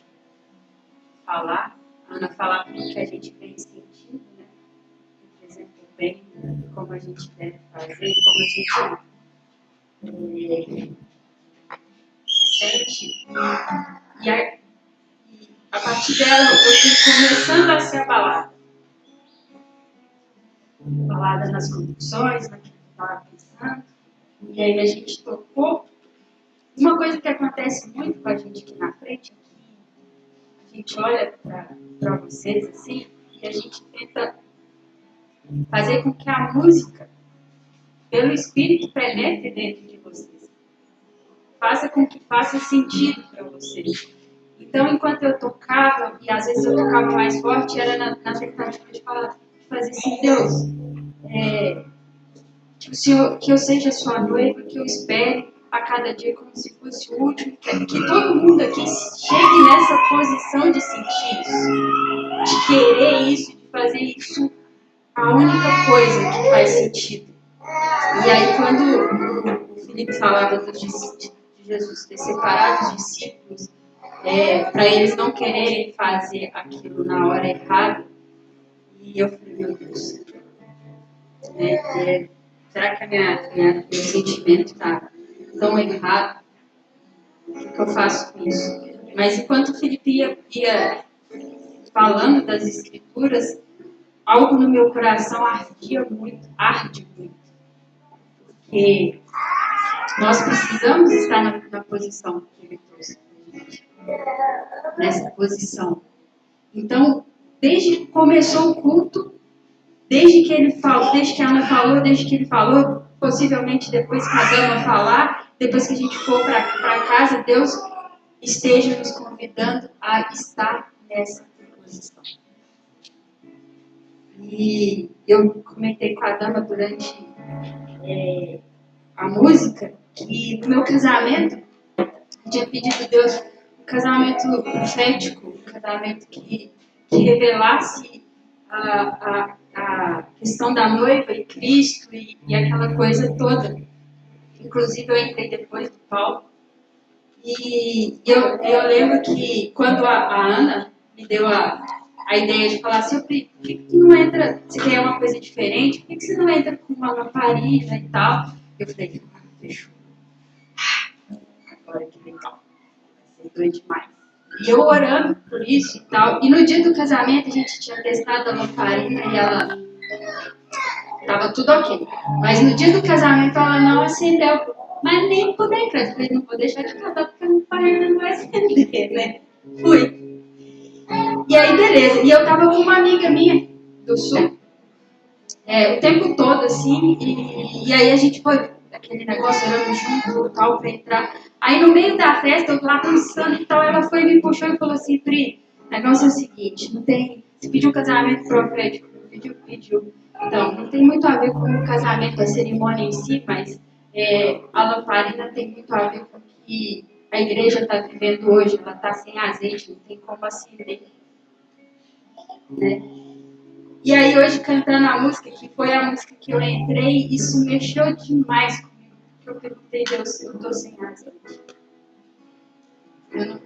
falar tudo que a gente vem sentindo, né? Representou bem como a gente deve fazer, como a gente se sente. E a partir dela eu fui começando a ser abalada. Abalada nas convicções, naquilo que eu estava pensando. E aí a gente tocou. Uma coisa que acontece muito com a gente aqui na frente, a gente olha para vocês assim, e a gente tenta fazer com que a música, pelo Espírito, penetre dentro de vocês. Faça com que faça sentido para vocês. Então, enquanto eu tocava, e às vezes eu tocava mais forte, era na tentativa de fazer assim, Deus, que eu seja sua noiva, que eu espere a cada dia como se fosse o último, que todo mundo aqui chegue nessa posição de sentir isso, de querer isso, de fazer isso a única coisa que faz sentido. E aí, quando o Felipe falava de Jesus ter separado os discípulos, para eles não quererem fazer aquilo na hora errada, e eu falei, meu Deus, será que meu sentimento está tão errado? O que eu faço com isso? Mas enquanto o Felipe ia falando das Escrituras, algo no meu coração arde muito. Porque nós precisamos estar na posição que ele trouxe pra gente. Nessa posição. Então, desde que começou o culto, desde que a Ana falou, desde que ele falou, possivelmente depois que a Dama falar, depois que a gente for para casa, Deus esteja nos convidando a estar nessa posição. E eu comentei com a Dama durante a música que no meu casamento eu tinha pedido a Deus um casamento profético, um casamento que revelasse a questão da noiva e Cristo e aquela coisa toda. Inclusive eu entrei depois do Paulo. E eu lembro que quando a Ana me deu a ideia de falar assim, por que tu não entra, você quer uma coisa diferente, por que você não entra com uma lamparina e tal? Eu falei, fechou. Agora que legal. Vai ser doido demais. E eu orando por isso e tal. E no dia do casamento a gente tinha testado a lamparina e ela tava tudo ok. Mas no dia do casamento ela não acendeu. Mas nem por dentro. Eu falei, não vou deixar de casar porque a lamparina não vai acender, né? Fui. E aí, beleza. E eu tava com uma amiga minha do sul. O tempo todo, assim. E aí a gente foi aquele negócio orando junto, tal, pra entrar. Aí no meio da festa, eu lá dançando e tal, ela foi me puxou e falou assim, Pri, o negócio é o seguinte, não tem. Você pediu um casamento profético, pediu. Então, não tem muito a ver com o casamento, a cerimônia em si, mas a lamparina tem muito a ver com o que a igreja está vivendo hoje. Ela está sem azeite, não tem como acender. Né? E aí hoje cantando a música, que foi a música que eu entrei, isso mexeu demais comigo. Porque eu perguntei, Deus, eu estou sem azeite.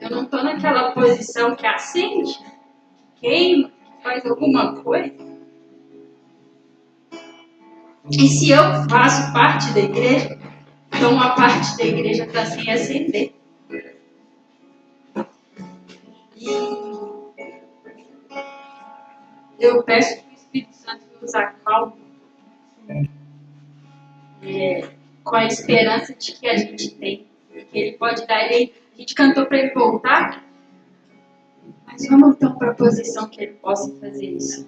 Eu não estou naquela posição que acende, queima, que faz alguma coisa. E se eu faço parte da igreja, então uma parte da igreja está sem acender. E eu peço que o Espírito Santo nos acalme com a esperança de que a gente tem. Que ele pode dar, a gente cantou para ele voltar, mas vamos então para a posição que ele possa fazer isso.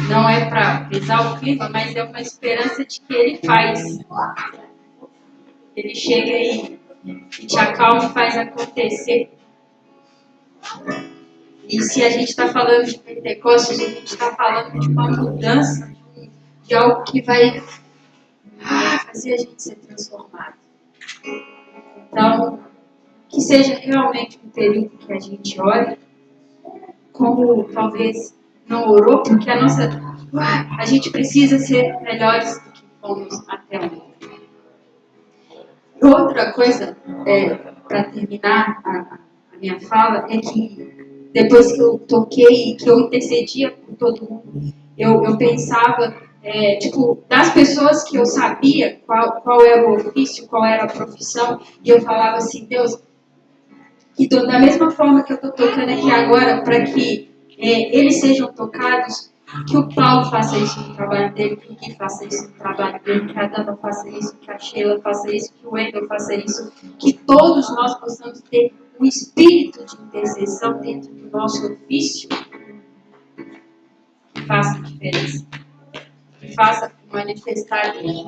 Não é para pesar o clima, mas é uma esperança de que ele faz. Ele chega aí e te acalma e faz acontecer. E se a gente está falando de Pentecostes, a gente está falando de uma mudança, de algo que vai fazer a gente ser transformado. Então, que seja realmente um período que a gente ore, como talvez não orou, porque a gente precisa ser melhores do que fomos até hoje. Outra coisa, para terminar a minha fala, é que depois que eu toquei e que eu intercedia por todo mundo, eu pensava, das pessoas que eu sabia qual era o ofício, qual era a profissão, e eu falava assim, Deus, que da mesma forma que eu estou tocando aqui agora, para que eles sejam tocados, que o Paulo faça isso no trabalho dele, que o Gui faça isso no trabalho dele, que a Dana faça isso, que a Sheila faça isso, que o Wendel faça isso, que todos nós possamos ter um espírito de intercessão dentro do nosso ofício, que faça diferença, que faça manifestar Deus.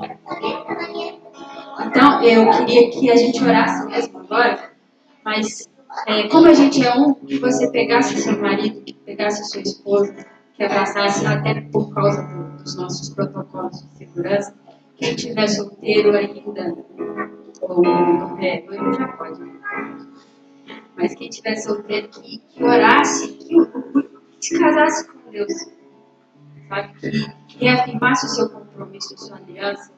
Então, eu queria que a gente orasse mesmo agora, mas como a gente é um, que você pegasse seu marido, que pegasse sua esposa, que abraçasse até por causa dos nossos protocolos de segurança. Quem estiver solteiro ainda, ou noivo já pode, mas quem estiver solteiro, que orasse, que se casasse com Deus, sabe? Que reafirmasse o seu compromisso, a sua aliança,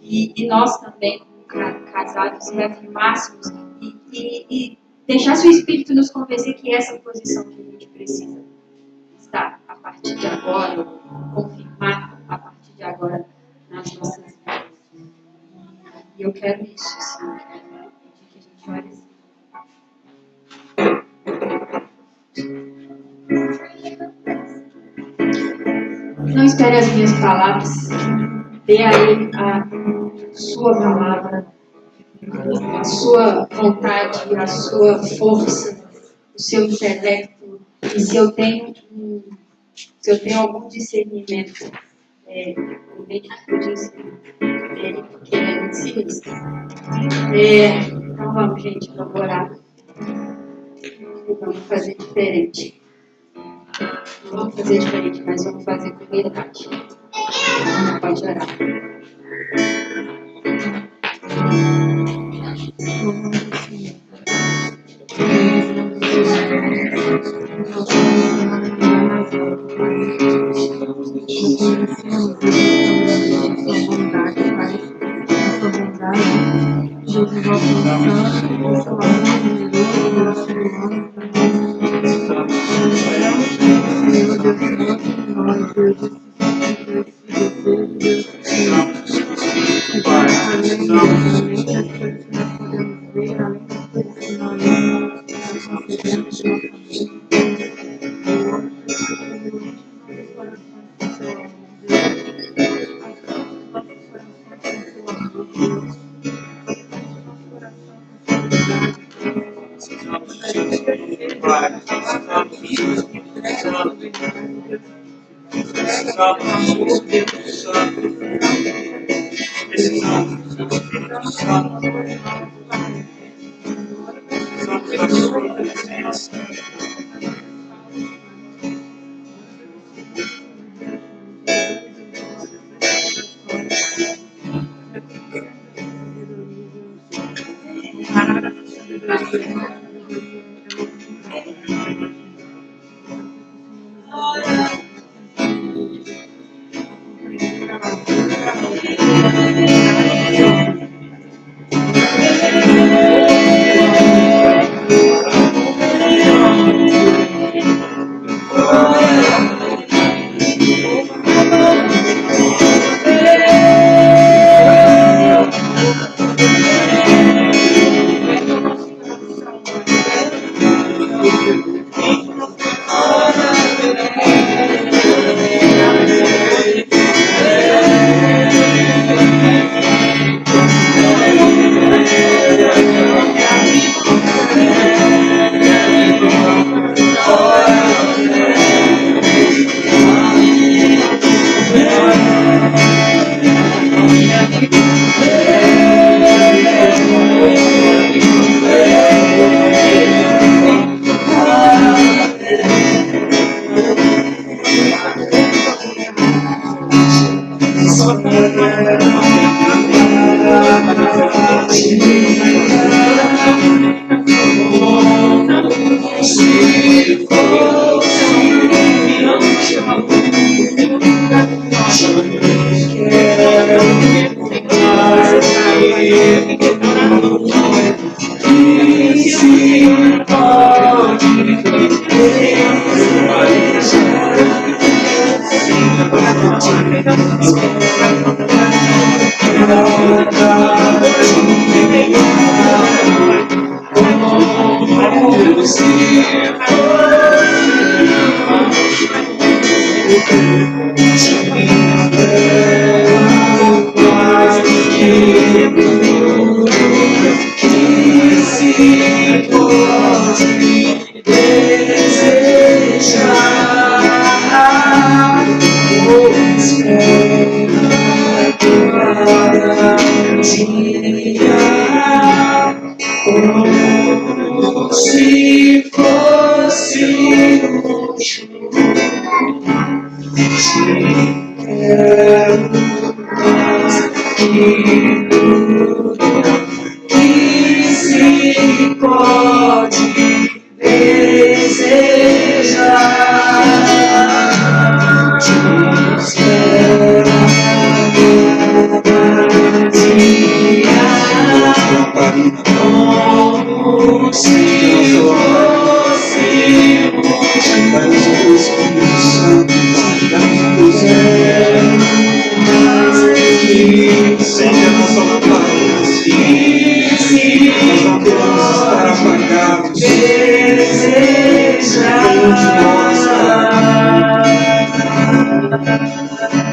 e nós também, como casados, reafirmássemos e deixasse o Espírito nos convencer que essa é a posição que a gente precisa estar a partir de agora, confirmar a partir de agora nas nossas vidas. E eu quero isso, assim, eu quero que a gente olhe assim. Não espere as minhas palavras. dê a Ele a sua palavra, a sua vontade, a sua força, o seu intelecto. E se eu tenho algum discernimento, o médico disse que é insisto. Então vamos, gente, vamos orar. E vamos fazer diferente. Não vamos fazer diferente, mas vamos fazer com verdade. Pode orar.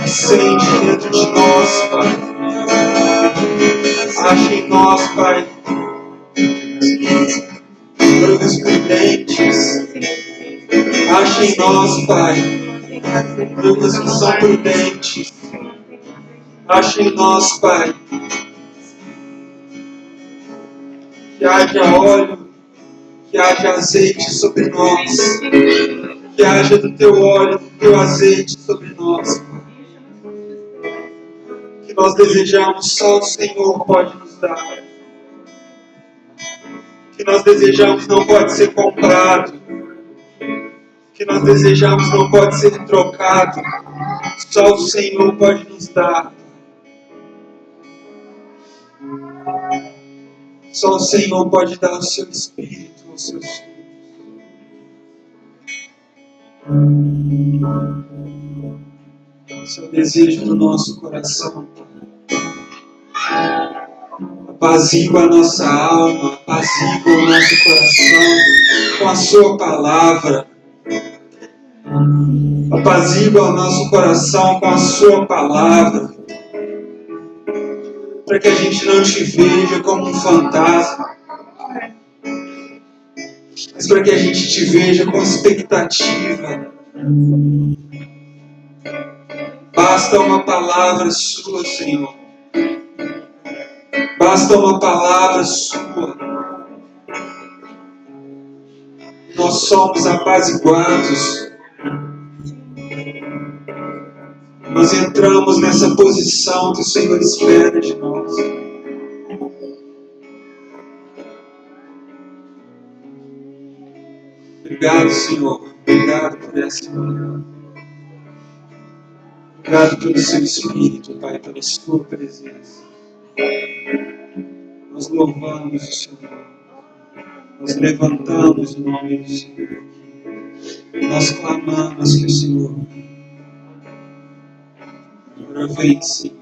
Acende dentro de nós prudentes. Acha em nós, Pai, viúvas que são prudentes. Acha em nós, Pai, que haja óleo, que haja azeite sobre nós, que haja do teu óleo, do teu azeite sobre nós, Pai. Que nós desejamos só o Senhor pode nos dar. Que nós desejamos não pode ser comprado. Que nós desejamos não pode ser trocado. Só o Senhor pode nos dar. Só o Senhor pode dar o seu Espírito aos seus filhos. Esse é o desejo do nosso coração. Apazigua a nossa alma, apazigua o nosso coração com a sua palavra. Apazigua o nosso coração com a sua palavra. Para que a gente não te veja como um fantasma, mas para que a gente te veja com expectativa. Basta uma palavra sua, Senhor. Basta uma palavra sua. Nós somos apaziguados. Nós entramos nessa posição que o Senhor espera de nós. Obrigado, Senhor. Obrigado por essa manhã. Obrigado pelo seu Espírito, Pai, pela sua presença. Nós louvamos o Senhor. Nós levantamos o nome do Senhor. Nós clamamos que o Senhor vem, Senhor.